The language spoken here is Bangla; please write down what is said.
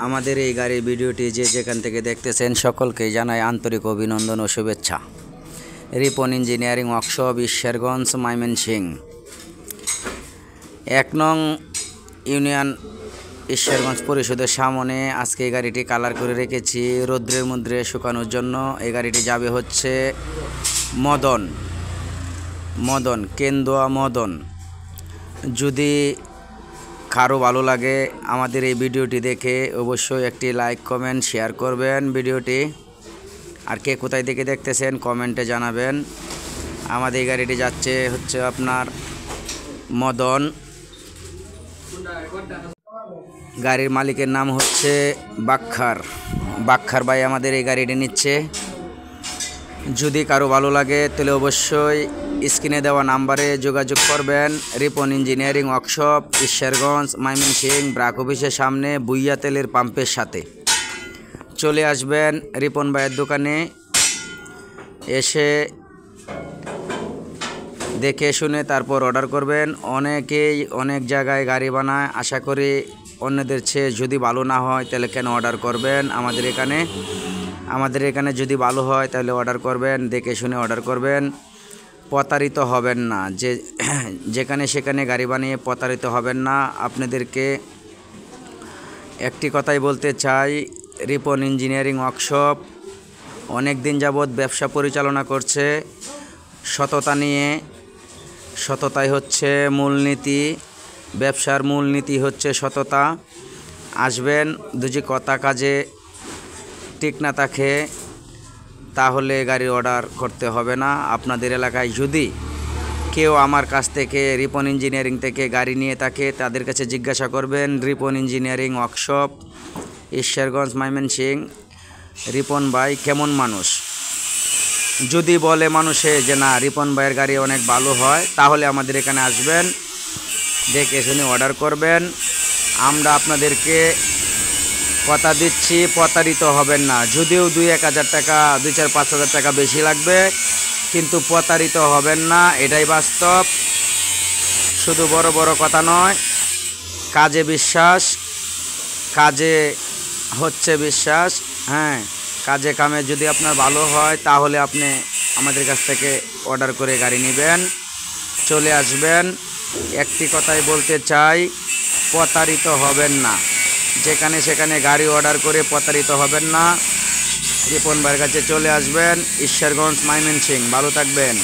আমাদের এই গাড়ির ভিডিওটি যে যেখান থেকে দেখতেছেন সকলকেই জানাই আন্তরিক অভিনন্দন ও শুভেচ্ছা। Ripon engineering workshop, Ishwarganj, Mymensingh. ১ নং ইউনিয়ন ঈশ্বরগঞ্জ পরিষদের সামনে আজকে এই গাড়িটি কালার করে রেখেছি রৌদ্রের মধ্যে শুকানোর জন্য। এই গাড়িটি যাবে হচ্ছে মদন কেন্দুয়া মদন। যদি কারো ভালো লাগে আমাদের এই ভিডিওটি দেখে অবশ্যই একটি লাইক, কমেন্ট, শেয়ার করবেন ভিডিওটি। আর কে কোথায় থেকে দেখতেছেন কমেন্টে জানাবেন। আমাদের এই গাড়িটি যাচ্ছে হচ্ছে আপনার মদন। গাড়ির মালিকের নাম হচ্ছে বাক্কার ভাই আমাদের এই গাড়িটি নিচ্ছে। যদি কারো ভালো লাগে তাহলে অবশ্যই স্ক্রিনে দেওয়া নাম্বারে যোগাযোগ করবেন। রিপন ইঞ্জিনিয়ারিং ওয়ার্কশপ, ঈশ্বরগঞ্জ, ময়মনসিংহ, ব্রাক অফিসের সামনে বুইয়া তেলের পাম্পের সাথে চলে আসবেন রিপন ভাইয়ের দোকানে। এসে দেখে শুনে তারপর অর্ডার করবেন। অনেকেই অনেক জায়গায় গাড়ি বানায়, আশা করি অন্যদের চেয়ে যদি ভালো না হয় তাহলে কেন অর্ডার করবেন আমাদের এখানে যদি ভালো হয় তাহলে অর্ডার করবেন, দেখে শুনে অর্ডার করবেন। প্রতারিত হবেন না, যেখানে সেখানে গাড়ি বানিয়ে প্রতারিত হবেন না। আপনাদেরকে একটি কথাই বলতে চাই, রিপন ইঞ্জিনিয়ারিং ওয়ার্কশপ অনেক দিন যাবৎ ব্যবসা পরিচালনা করছে সততা নিয়ে। সততাই হচ্ছে মূলনীতি, ব্যবসার মূলনীতি হচ্ছে সততা। আসবেন, যদি কথা কাজে ঠিক না থাকে তাহলে গাড়ি অর্ডার করতে হবে না। আপনাদের এলাকায় যদি কেউ আমার কাছ থেকে রিপন ইঞ্জিনিয়ারিং থেকে গাড়ি নিয়ে থাকে তাদের কাছে জিজ্ঞাসা করবেন রিপন ইঞ্জিনিয়ারিং ওয়ার্কশপ, ঈশ্বরগঞ্জ, ময়মনসিংহ, রিপন ভাই কেমন মানুষ। যদি বলে মানুষে যে না রিপন ভাইয়ের গাড়ি অনেক ভালো হয় তাহলে আমাদের এখানে আসবেন, দেখে শুনে অর্ডার করবেন। আমরা আপনাদেরকে কথা দিচ্ছি প্রতারিত হবেন না। যদিও 2-1 হাজার টাকা, 2-4-5 হাজার টাকা বেশি লাগবে, কিন্তু প্রতারিত হবেন না, এটাই বাস্তব। শুধু বড় বড় কথা নয়, কাজে বিশ্বাস, কাজে হচ্ছে বিশ্বাস। হ্যাঁ, কাজে কামে যদি আপনার ভালো হয় তাহলে আপনি আমাদের কাছ থেকে অর্ডার করে গাড়ি নেবেন, চলে আসবেন। একটি কথাই বলতে চাই, প্রতারিত হবেন না। যেখানে সেখানে গাড়ি অর্ডার করে প্রতারিত হবেন না। রিপন ভাইয়ের কাছে চলে আসবেন, ঈশ্বরগঞ্জ, ময়মনসিংহ। ভালো থাকবেন।